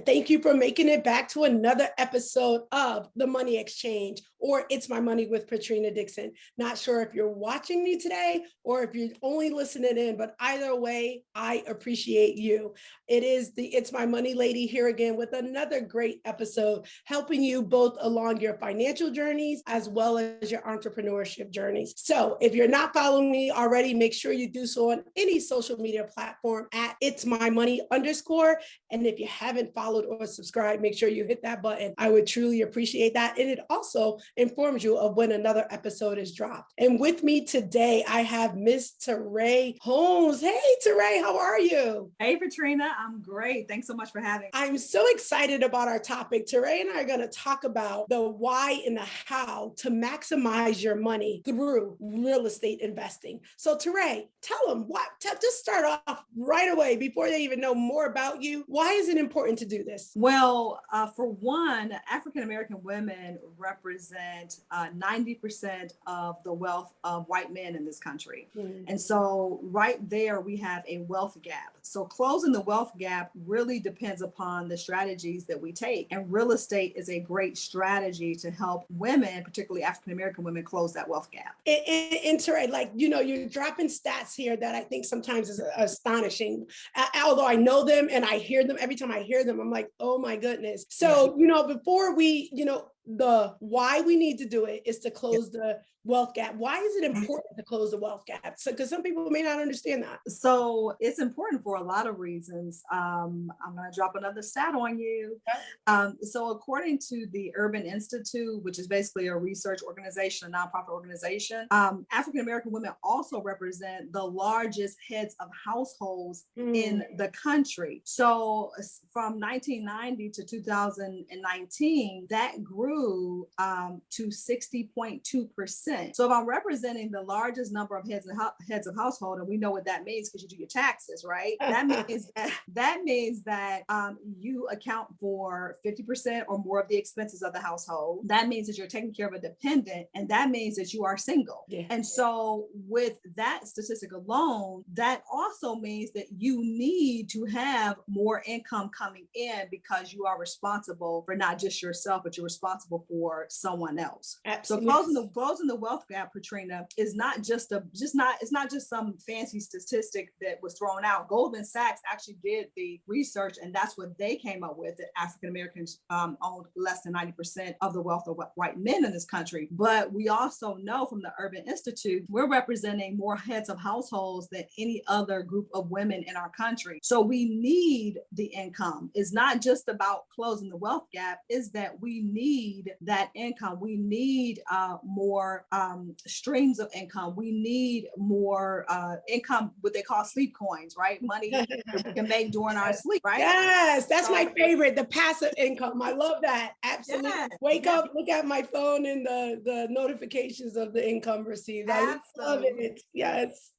Thank you for making it back to another episode of The Money Exchange, or It's My Money with Patrina Dixon. Not sure if you're watching me today or if you're only listening in, but either way, I appreciate you. It is the It's My Money lady here again with another great episode, helping you both along your financial journeys as well as your entrepreneurship journeys. So if you're not following me already, make sure you do so on any social media platform at It's My Money _. And if you haven't followed or subscribed, make sure you hit that button. I would truly appreciate that. And it also informs you of when another episode is dropped. And with me today, I have Miss Terré Holmes. Hey, Terré, how are you? Hey, Patrina, I'm great. Thanks so much for having me. I'm so excited about our topic. Terré and I are going to talk about the why and the how to maximize your money through real estate investing. So Terré, tell them just start off right away before they even know more about you. Why is it important to do this? Well, for one, African-American women represent 90% of the wealth of white men in this country. And so right there, we have a wealth gap. So closing the wealth gap really depends upon the strategies that we take. And real estate is a great strategy to help women, particularly African-American women, close that wealth gap. And Terré, like, you're dropping stats here that I think sometimes is astonishing. Although I know them and I hear them, every time I hear them, I'm like, oh my goodness. So, before we, the why we need to do it is to close the wealth gap. Why is it important to close the wealth gap? So, because some people may not understand that. So it's important for a lot of reasons. I'm going to drop another stat on you. So according to the Urban Institute, which is basically a research organization, a nonprofit organization, African-American women also represent the largest heads of households in the country. So from 1990 to 2019, that grew to 60.2%. So if I'm representing the largest number of heads of household, and we know what that means because you do your taxes, right? That means that you account for 50% or more of the expenses of the household. That means that you're taking care of a dependent, and that means that you are single. Yeah. And so with that statistic alone, that also means that you need to have more income coming in because you are responsible for not just yourself, but you're responsible for someone else. Absolutely. So closing the wealth gap, Patrina, is not just some fancy statistic that was thrown out. Goldman Sachs actually did the research, and that's what they came up with, that African Americans owned less than 90% of the wealth of white men in this country. But we also know from the Urban Institute, we're representing more heads of households than any other group of women in our country. So we need the income. It's not just about closing the wealth gap, is that we need that income. We need more streams of income. We need more income, what they call sleep coins, right? Money that we can make during our sleep, right? Yes, that's my favorite, the passive income. I love that. Absolutely. Yeah. Wake up, look at my phone and the notifications of the income received. I love it. Yes.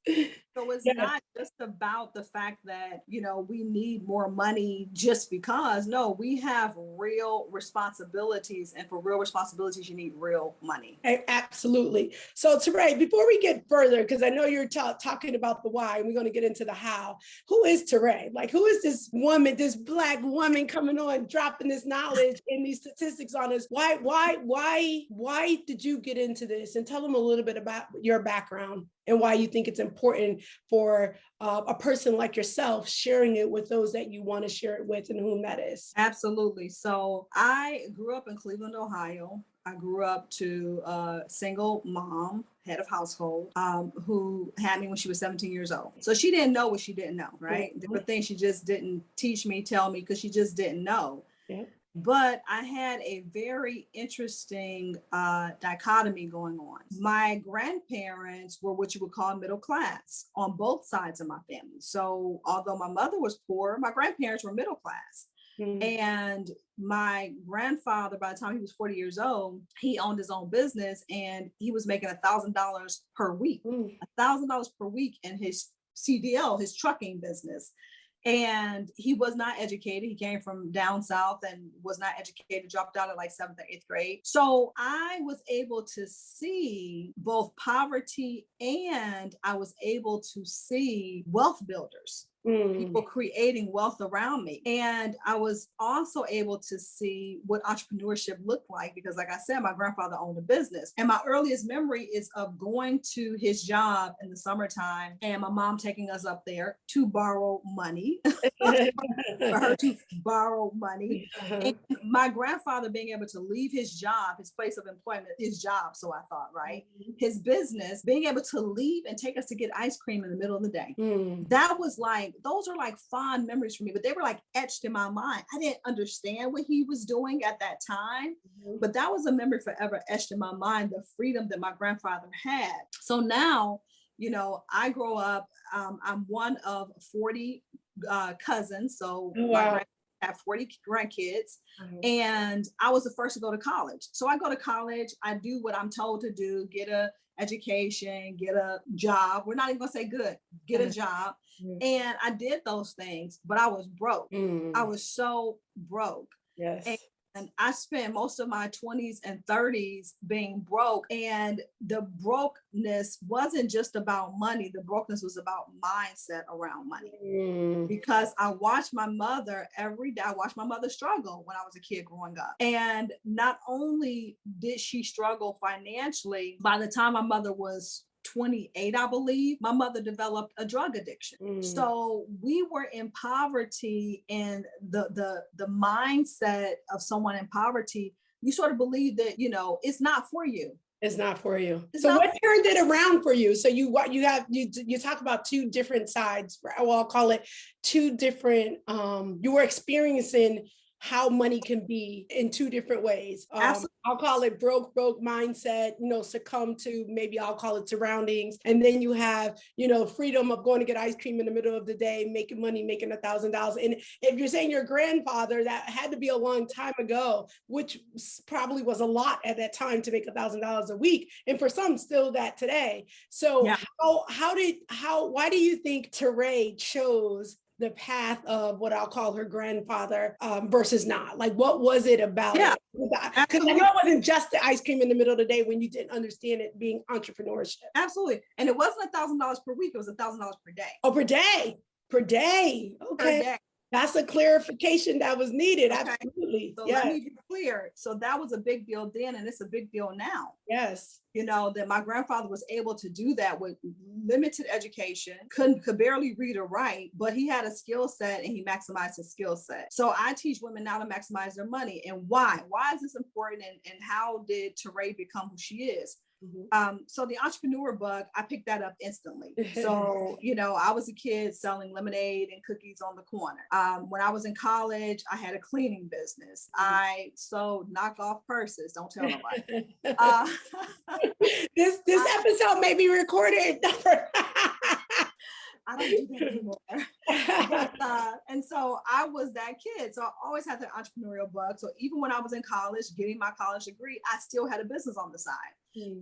So it's not just about the fact that, we need more money just because. No, we have real responsibilities, and for real responsibilities, you need real money. Absolutely. So Terré, before we get further, because I know you're talking about the why, and we're going to get into the how. Who is Terré? Like, who is this woman, this Black woman coming on, dropping this knowledge and these statistics on us? Why did you get into this? And tell them a little bit about your background and why you think it's important for a person like yourself sharing it with those that you want to share it with and whom that is. Absolutely. So I grew up in Cleveland, Ohio. I grew up to a single mom, head of household, who had me when she was 17 years old. So she didn't know what she didn't know, right? Mm-hmm. There were things she just didn't tell me, because she just didn't know. Yeah. But I had a very interesting dichotomy going on. My grandparents were what you would call middle class on both sides of my family. So although my mother was poor, my grandparents were middle class. Mm-hmm. And my grandfather, by the time he was 40 years old, he owned his own business, and he was making $1,000 per week, $1,000 per week in his CDL, his trucking business. And he was not educated. He came from down south and was not educated, dropped out at like 7th or 8th grade. So I was able to see both poverty, and I was able to see wealth builders. people creating wealth around me. And I was also able to see what entrepreneurship looked like because, like I said, my grandfather owned a business. And my earliest memory is of going to his job in the summertime and my mom taking us up there to borrow money, for her to borrow money. And my grandfather being able to leave his job, his place of employment, his job, so I thought, right? His business, being able to leave and take us to get ice cream in the middle of the day. That was like, those are like fond memories for me, but they were like etched in my mind. I didn't understand what he was doing at that time, but that was a memory forever etched in my mind, the freedom that my grandfather had. So now, you know, I grow up, I'm one of 40 cousins. So my have 40 grandkids, and I was the first to go to college. So I go to college, I do what I'm told to do, get a education, get a job. We're not even gonna say good, get a job. And I did those things, but I was broke. I was so broke. And I spent most of my 20s and 30s being broke. And the brokenness wasn't just about money. The brokenness was about mindset around money. Because I watched my mother every day. I watched my mother struggle when I was a kid growing up. And not only did she struggle financially, by the time my mother was 28, I believe, my mother developed a drug addiction. So we were in poverty, and the mindset of someone in poverty, you sort of believe that, you know, it's not for you. It's not for you. So what turned it around for you? So you talk about two different sides. Well, I'll call it two different, you were experiencing how money can be in two different ways. I'll call it broke mindset, you know, succumb to, maybe I'll call it surroundings. And then you have, you know, freedom of going to get ice cream in the middle of the day, making money, making $1,000. And if you're saying your grandfather, that had to be a long time ago, which probably was a lot at that time to make $1,000 a week. And for some still that today. So why do you think Terré chose the path of what I'll call her grandfather versus not? Like, what was it about it? Because I know it wasn't just the ice cream in the middle of the day when you didn't understand it being entrepreneurship. Absolutely. And it wasn't $1,000 per week. It was $1,000 per day. Oh, per day. Okay. Per day. That's a clarification that was needed. Okay. Absolutely. So let me be clear. So that was a big deal then, and it's a big deal now. Yes. You know, that my grandfather was able to do that with limited education, could barely read or write, but he had a skill set and he maximized his skill set. So I teach women now to maximize their money. And why? Why is this important? And how did Terré become who she is? So the entrepreneur bug, I picked that up instantly. So, you know, I was a kid selling lemonade and cookies on the corner. When I was in college, I had a cleaning business. I sold knockoff purses. Don't tell nobody. This episode may be recorded. I don't do that anymore. And so I was that kid. So I always had the entrepreneurial bug. So even when I was in college, getting my college degree, I still had a business on the side.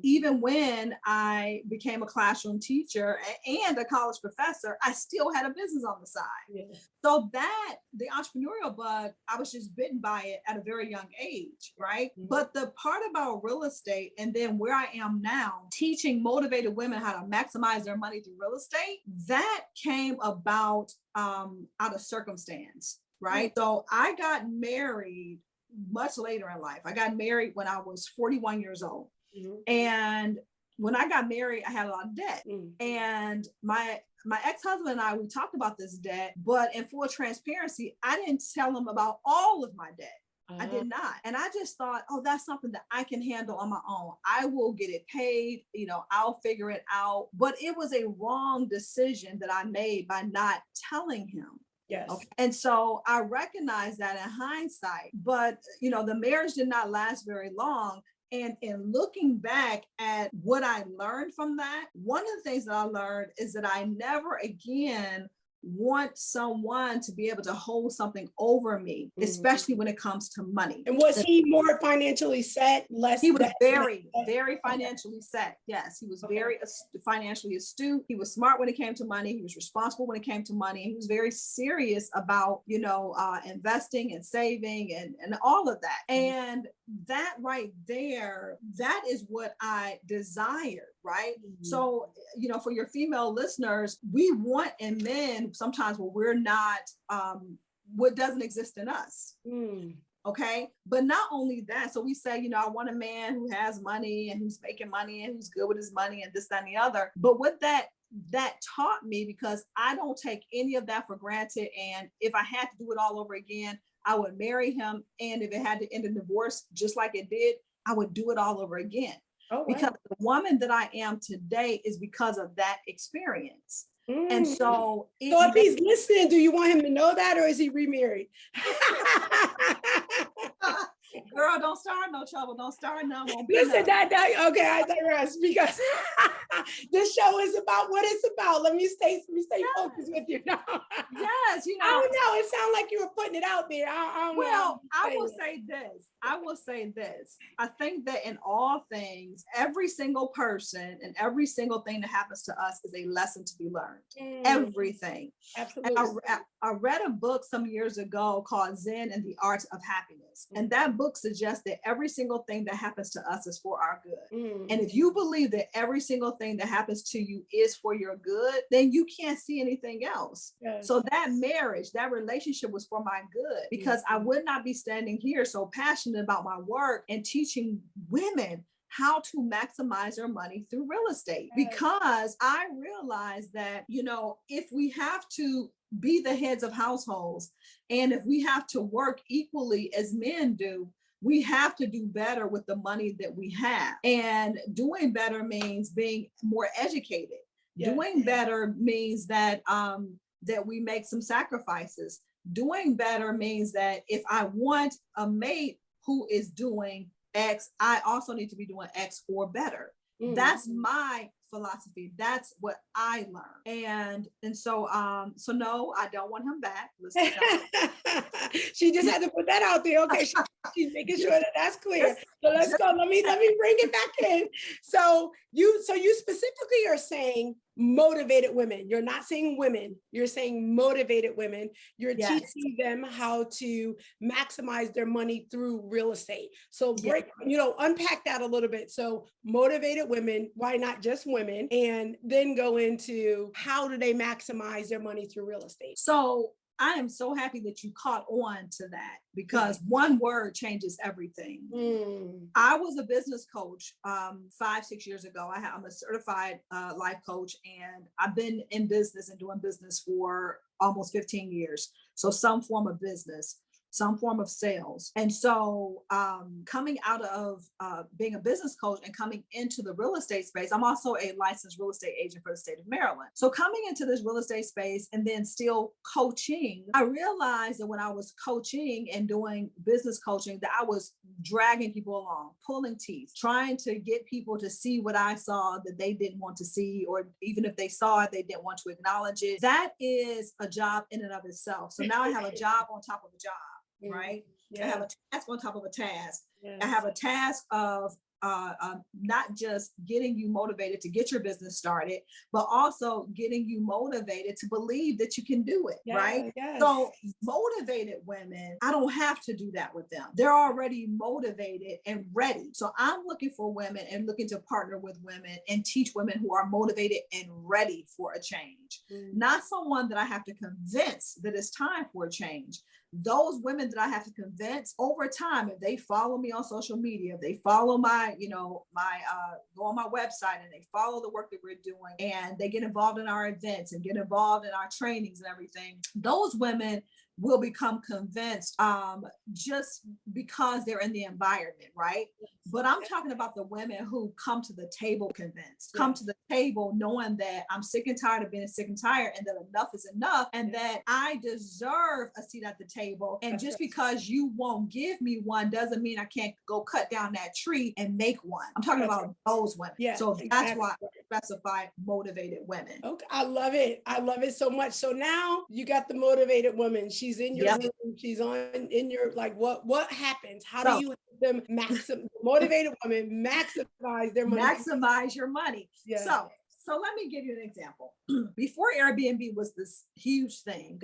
Even when I became a classroom teacher and a college professor, I still had a business on the side. So that the entrepreneurial bug, I was just bitten by it at a very young age, right? But the part about real estate, and then where I am now, teaching motivated women how to maximize their money through real estate, that came about out of circumstance, right? So I got married much later in life. I got married when I was 41 years old. And when I got married, I had a lot of debt. And my ex-husband and I, we talked about this debt, but in full transparency, I didn't tell him about all of my debt. I did not. And I just thought, oh, that's something that I can handle on my own. I will get it paid. You know, I'll figure it out. But it was a wrong decision that I made by not telling him. Yes. Okay. And so I recognize that in hindsight, but you know, the marriage did not last very long. And in looking back at what I learned from that, one of the things that I learned is that I never again want someone to be able to hold something over me, especially when it comes to money. And was he more financially set? He was very financially set. Yes, he was very financially astute. He was smart when it came to money. He was responsible when it came to money. He was very serious about, you know, investing and saving and all of that. And that right there, that is what I desired, right? So, you know, for your female listeners, we want in men sometimes where we're not, what doesn't exist in us. Okay. But not only that, so we say, I want a man who has money and who's making money and who's good with his money and this, that, and the other. But what that taught me, because I don't take any of that for granted. And if I had to do it all over again, I would marry him. And if it had to end in divorce, just like it did, I would do it all over again. Oh, wow. Because the woman that I am today is because of that experience. And so if he's listening, do you want him to know that, or is he remarried? Girl, don't start no trouble. Don't start no. Listen, okay, I digress, because this show is about what it's about. Let me stay focused with you now. Yes, I don't know. It sounded like you were putting it out there. I will say this. I think that in all things, every single person and every single thing that happens to us is a lesson to be learned. Everything. Absolutely. And I read a book some years ago called Zen and the Art of Happiness. And that book suggests that every single thing that happens to us is for our good. And if you believe that every single thing that happens to you is for your good, then you can't see anything else. Yes. So that marriage, that relationship was for my good, because I would not be standing here so passionate about my work and teaching women how to maximize their money through real estate. Because I realized that, if we have to be the heads of households, and if we have to work equally as men do, we have to do better with the money that we have. And doing better means being more educated. Yes. Doing better means that that we make some sacrifices. Doing better means that if I want a mate who is doing X, I also need to be doing X or better. That's my philosophy. That's what I learned. And so no, I don't want him back. She just had to put that out there. Okay, she's making sure that that's clear. So let's go. Let me bring it back in. So you specifically are saying motivated women. You're not saying women. You're saying motivated women. You're teaching them how to maximize their money through real estate. So unpack that a little bit. So motivated women, why not just women? And then go into how do they maximize their money through real estate? So I am so happy that you caught on to that, because one word changes everything. I was a business coach 5-6 years ago. I'm a certified life coach, and I've been in business and doing business for almost 15 years. So some form of business, some form of sales. And so coming out of being a business coach and coming into the real estate space, I'm also a licensed real estate agent for the state of Maryland. So coming into this real estate space and then still coaching, I realized that when I was coaching and doing business coaching, that I was dragging people along, pulling teeth, trying to get people to see what I saw that they didn't want to see, or even if they saw it, they didn't want to acknowledge it. That is a job in and of itself. So now I have a job on top of a job. Right? I have a task on top of a task. I have a task of not just getting you motivated to get your business started, but also getting you motivated to believe that you can do it, right? Yes. So motivated women, I don't have to do that with them. They're already motivated and ready. So I'm looking for women and looking to partner with women and teach women who are motivated and ready for a change. Not someone that I have to convince that it's time for a change. Those women that I have to convince over time, if they follow me on social media, if they follow my, go on my website and they follow the work that we're doing, and they get involved in our events and get involved in our trainings and everything, those women will become convinced just because they're in the environment, right? But I'm talking about the women who come to the table convinced, come to the table knowing that I'm sick and tired of being sick and tired, and that enough is enough, and that I deserve a seat at the table. And just because you won't give me one doesn't mean I can't go cut down that tree and make one. I'm talking about those women. Yeah, so that's why I specify motivated women. Okay, I love it. I love it so much. So now you got the motivated woman. She's in your room. She's in your, what happens? How do you help them motivated women maximize their money? Maximize your money. Yeah. So let me give you an example. Before Airbnb was this huge thing,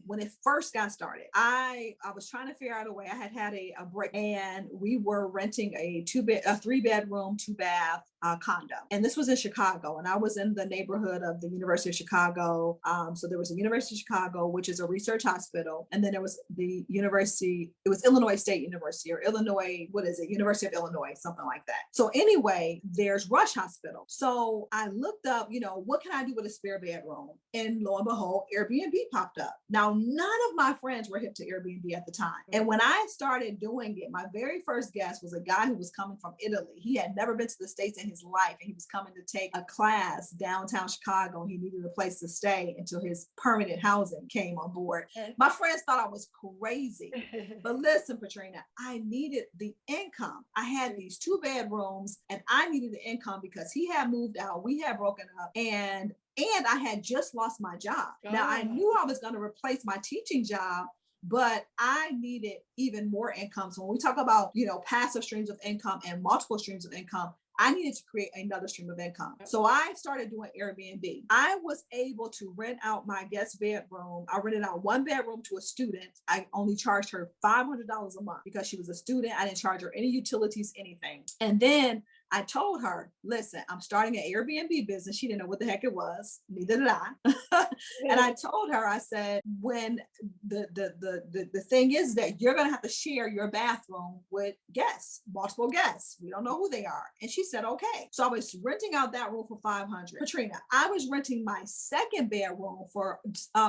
when it first got started, I was trying to figure out a way. I had a break, and we were renting a 3-bedroom, 2-bath condo. And this was in Chicago. And I was in the neighborhood of the University of Chicago. So there was a University of Chicago, which is a research hospital. And then there was the university, it was Illinois State University or Illinois, University of Illinois, something like that. So anyway, there's Rush Hospital. So I looked up, what can I do with a spare bedroom? And lo and behold, Airbnb popped up. Now, none of my friends were hip to Airbnb at the time. And when I started doing it, my very first guest was a guy who was coming from Italy. He had never been to the States in his life, and he was coming to take a class downtown Chicago. He needed a place to stay until his permanent housing came on board. My friends thought I was crazy. But listen, Patrina, I needed the income. I had these 2 bedrooms and I needed the income because he had moved out. We had broken up and I had just lost my job. Now I knew I was going to replace my teaching job, but I needed even more income. So when we talk about, passive streams of income and multiple streams of income, I needed to create another stream of income. So I started doing Airbnb. I was able to rent out my guest bedroom. I rented out 1 bedroom to a student. I only charged her $500 a month because she was a student. I didn't charge her any utilities, anything. And then I told her, listen, I'm starting an Airbnb business. She didn't know what the heck it was. Neither did I. And I told her, I said, when the thing is that you're going to have to share your bathroom with guests, multiple guests. We don't know who they are. And she said, okay. So I was renting out that room for $500. Patrina, I was renting my second bedroom for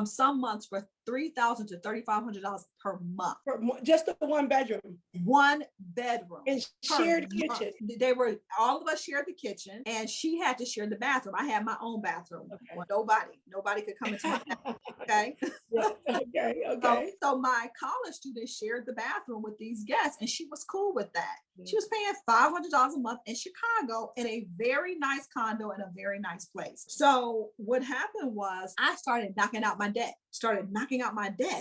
some months for $3,000 to $3,500 per month. For just the 1 bedroom. 1 bedroom. And shared kitchen. All of us shared the kitchen, and she had to share the bathroom. I had my own bathroom. Okay. Well, nobody could come into my bathroom. Okay. Okay. So my college students shared the bathroom with these guests, and she was cool with that. She was paying $500 a month in Chicago in a very nice condo in a very nice place. So what happened was I started knocking out my debt.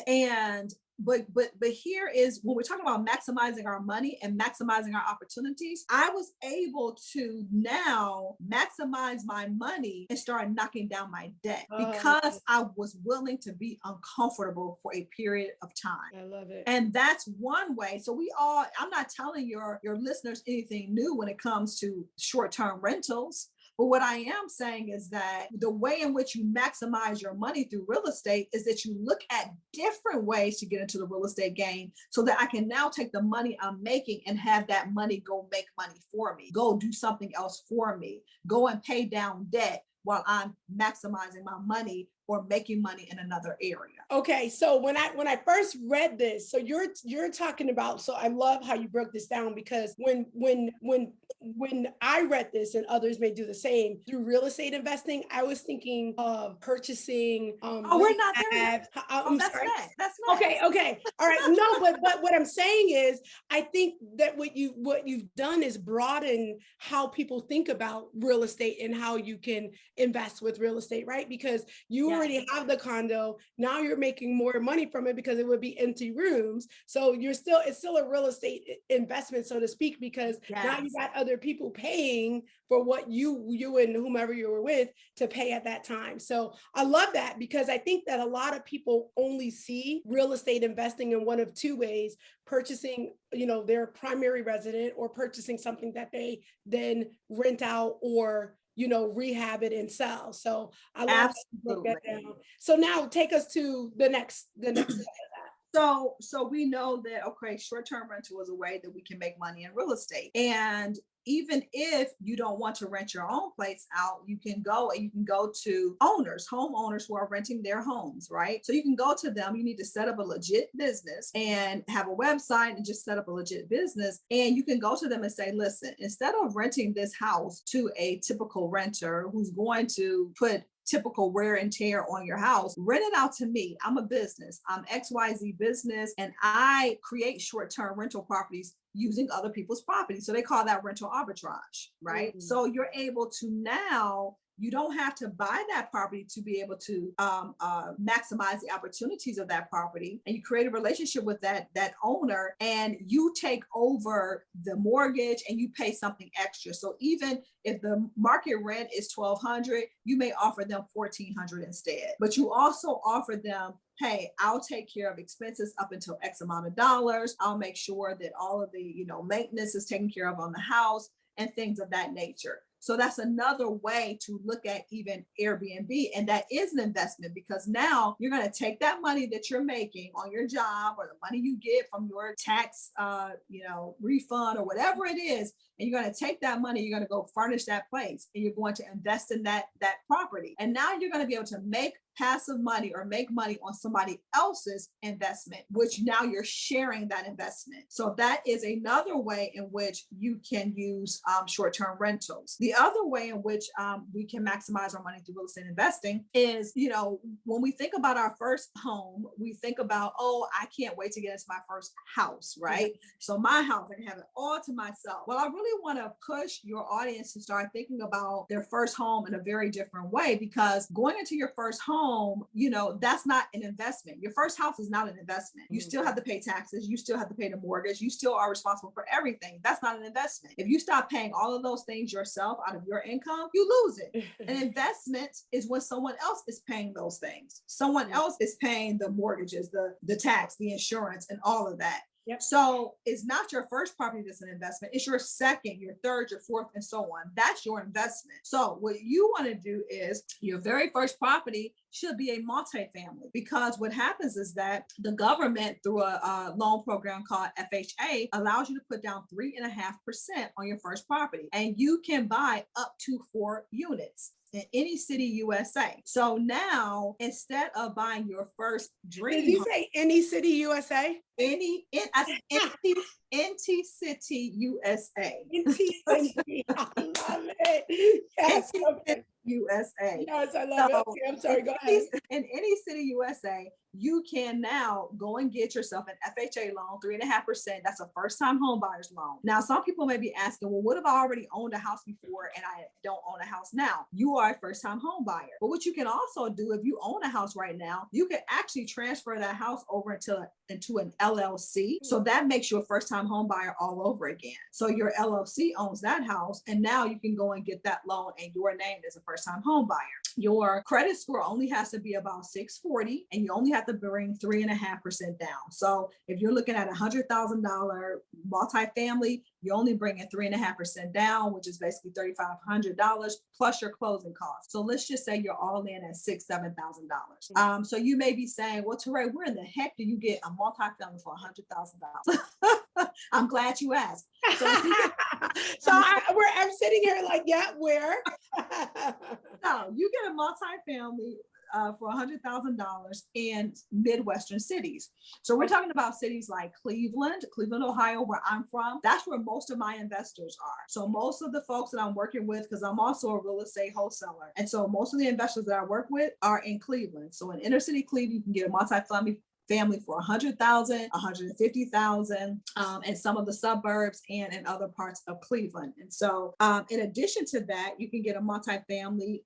And but here is when we're talking about maximizing our money and maximizing our opportunities, I was able to now maximize my money and start knocking down my debt because I was willing to be uncomfortable for a period of time. I love it. And that's one way. So I'm not telling your listeners anything new when it comes to short-term rentals. But what I am saying is that the way in which you maximize your money through real estate is that you look at different ways to get into the real estate game so that I can now take the money I'm making and have that money go make money for me, go do something else for me, go and pay down debt while I'm maximizing my money or making money in another area. Okay, so when I first read this, so you're talking about, so I love how you broke this down, because when I read this, and others may do the same, through real estate investing, I was thinking of purchasing. We're not there yet. I'm sorry. That's next. Okay. All right. No, but what I'm saying is, I think that what you've done is broaden how people think about real estate and how you can invest with real estate, right? Because you already have the condo. Now you're making more money from it because it would be empty rooms. So it's still a real estate investment, so to speak, because now you got other people paying for what you and whomever you were with to pay at that time. So I love that, because I think that a lot of people only see real estate investing in one of 2 ways: purchasing, their primary resident, or purchasing something that they then rent out or rehab it and sell. So I love that down. So now take us to the next step of that. So we know that, okay, short-term rental is a way that we can make money in real estate. And even if you don't want to rent your own place out, you can go to homeowners who are renting their homes, right? So you can go to them. You need to set up a legit business and have a website and just set up a legit business. And you can go to them and say, listen, instead of renting this house to a typical renter who's going to put typical wear and tear on your house, rent it out to me. I'm a business. I'm XYZ business, and I create short-term rental properties using other people's property. So they call that rental arbitrage, right? Mm-hmm. So you're able to now, you don't have to buy that property to be able to maximize the opportunities of that property. And you create a relationship with that owner, and you take over the mortgage and you pay something extra. So even if the market rent is $1,200, you may offer them $1,400 instead. But you also offer them, hey, I'll take care of expenses up until X amount of dollars. I'll make sure that all of the, maintenance is taken care of on the house and things of that nature. So that's another way to look at even Airbnb. And that is an investment, because now you're going to take that money that you're making on your job, or the money you get from your tax, refund or whatever it is. And you're going to take that money, you're going to go furnish that place, and you're going to invest in that property. And now you're going to be able to make passive money or make money on somebody else's investment, which now you're sharing that investment. So that is another way in which you can use short-term rentals. The other way in which we can maximize our money through real estate investing is, when we think about our first home, we think about, oh, I can't wait to get into my first house, right? So my house, I can have it all to myself. Well, I really want to push your audience to start thinking about their first home in a very different way, because going into your first home, that's not an investment. Your first house is not an investment. You still have to pay taxes. You still have to pay the mortgage. You still are responsible for everything. That's not an investment. If you stop paying all of those things yourself out of your income, you lose it. An investment is when someone else is paying those things. Someone else is paying the mortgages, the tax, the insurance, and all of that. Yep. So it's not your first property that's an investment. It's your second, your third, your fourth, and so on. That's your investment. So what you want to do is your very first property should be a multifamily, because what happens is that the government, through a loan program called FHA, allows you to put down 3.5% on your first property, and you can buy up to 4 units in any city USA. So now, instead of buying your first dream, did you say any city USA? NT City USA. I love it. Yes, okay. USA. Yes, I love it. Okay, I'm sorry, go ahead. In any city USA, you can now go and get yourself an FHA loan, 3.5%. That's a first-time home buyer's loan. Now, some people may be asking, well, what if I already owned a house before and I don't own a house now? You are a first-time home buyer. But what you can also do, if you own a house right now, you can actually transfer that house over into an LLC. So that makes you a first-time home buyer all over again. So your LLC owns that house, and now you can go and get that loan in your name as a first-time home buyer. Your credit score only has to be about 640, and you only have to bring 3.5% down. So if you're looking at $100,000 multifamily, you're only bringing 3.5% down, which is basically $3,500 plus your closing costs. So let's just say you're all in at $6,000-7,000. So you may be saying, well, Terré, where in the heck do you get a multifamily for $100,000? I'm glad you asked. So I'm sitting here like, yeah, where? No, you get a multifamily for $100,000 in Midwestern cities. So we're talking about cities like Cleveland, Ohio, where I'm from. That's where most of my investors are. So most of the folks that I'm working with, because I'm also a real estate wholesaler, and so most of the investors that I work with are in Cleveland. So in inner city Cleveland, you can get a multifamily for 100,000, 150,000, in some of the suburbs and in other parts of Cleveland. And so in addition to that, you can get a multifamily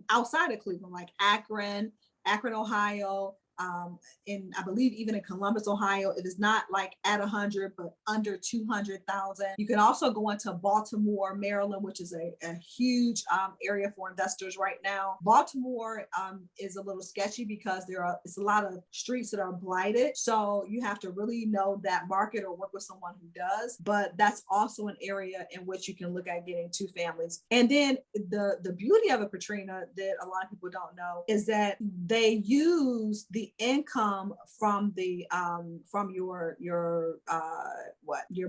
outside of Cleveland, like Akron, Ohio, I believe even in Columbus, Ohio, it is not like at 100, but under 200,000. You can also go into Baltimore, Maryland, which is a huge area for investors right now. Baltimore is a little sketchy because it's a lot of streets that are blighted. So you have to really know that market or work with someone who does, but that's also an area in which you can look at getting 2 families. And then the beauty of it, Patrina, that a lot of people don't know, is that they use the income from your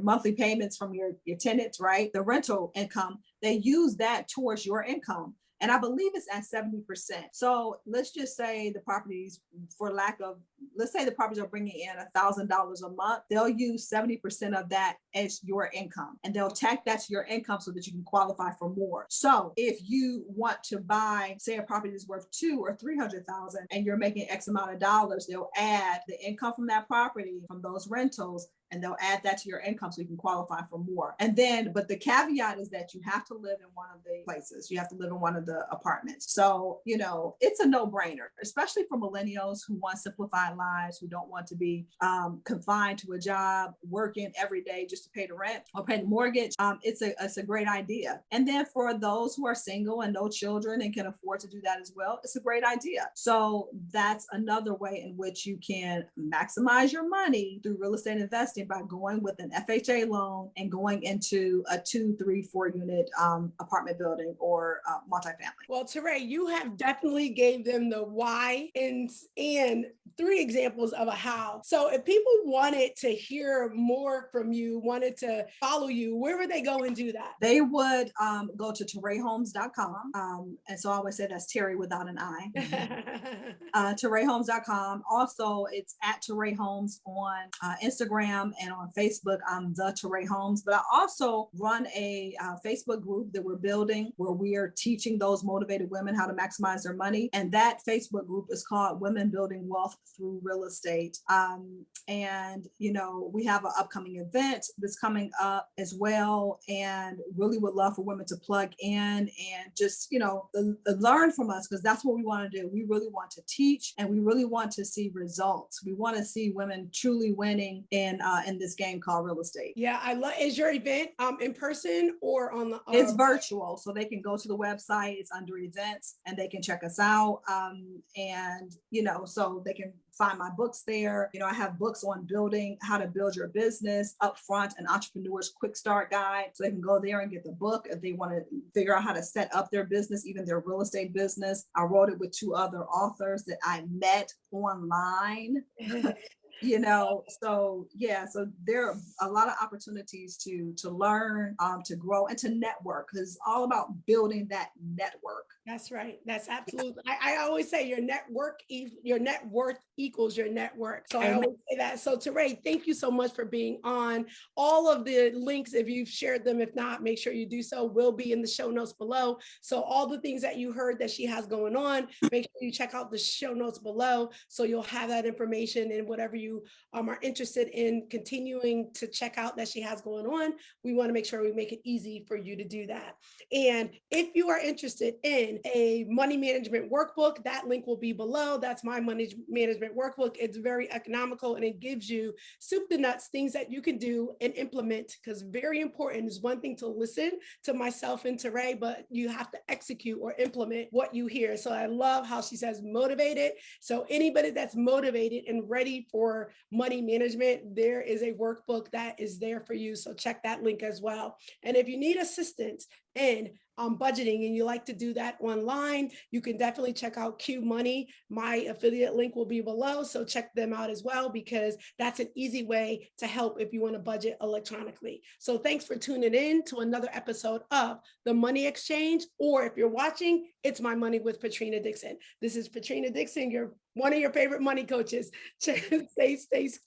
monthly payments from your tenants, right? The rental income, they use that towards your income. And I believe it's at 70%. So let's just say the properties, let's say the properties are bringing in $1,000 a month. They'll use 70% of that as your income, and they'll tack that to your income so that you can qualify for more. So if you want to buy, say a property is worth $200,000 or $300,000 and you're making X amount of dollars, they'll add the income from that property, from those rentals, and they'll add that to your income so you can qualify for more. And then, but the caveat is that you have to live in one of the places. You have to live in one of the apartments. So, it's a no-brainer, especially for millennials who want simplified multi lives, who don't want to be confined to a job, working every day just to pay the rent or pay the mortgage, it's a great idea. And then for those who are single and no children and can afford to do that as well, it's a great idea. So that's another way in which you can maximize your money through real estate investing by going with an FHA loan and going into a 2, 3, 4 unit apartment building or multifamily. Well, Terré, you have definitely gave them the why and 3 examples of a how. So if people wanted to hear more from you, wanted to follow you, where would they go and do that? They would go to terreholmes.com. And so I always say that's Terry without an I. Terreholmes.com. Also, it's at Terré Holmes on Instagram and on Facebook. I'm the Terré Holmes. But I also run a Facebook group that we're building where we are teaching those motivated women how to maximize their money. And that Facebook group is called Women Building Wealth Through Real Estate. And, we have an upcoming event that's coming up as well. And really would love for women to plug in and just, learn from us, because that's what we want to do. We really want to teach and we really want to see results. We want to see women truly winning in this game called real estate. Yeah, I love. Is your event in person or on the? It's virtual, so they can go to the website. It's under events, and they can check us out. And so they can find my books there. I have books on building, how to build your business upfront, an entrepreneur's quick start guide. So they can go there and get the book if they want to figure out how to set up their business, even their real estate business. I wrote it with 2 other authors that I met online. So there are a lot of opportunities to learn, to grow, and to network, because it's all about building that network. That's right. That's absolutely. I always say your net worth equals your network. So I always say that. So Terré, thank you so much for being on. All of the links, if you've shared them, if not, make sure you do so, will be in the show notes below. So all the things that you heard that she has going on, make sure you check out the show notes below. So you'll have that information, and whatever you are interested in continuing to check out that she has going on, we want to make sure we make it easy for you to do that. And if you are interested in a money management workbook, that link will be below. That's my money management workbook. It's very economical, and it gives you soup to nuts things that you can do and implement, because very important is one thing to listen to myself and Terré, but you have to execute or implement what you hear. So I love how she says motivated. So anybody that's motivated and ready for money management, there is a workbook that is there for you. So check that link as well. And if you need assistance in budgeting and you like to do that online, you can definitely check out Q Money. My affiliate link will be below, so check them out as well, because that's an easy way to help if you want to budget electronically. So thanks for tuning in to another episode of The Money Exchange, or if you're watching, It's My Money with Patrina Dixon. This is Patrina Dixon, one of your favorite money coaches. Stay safe.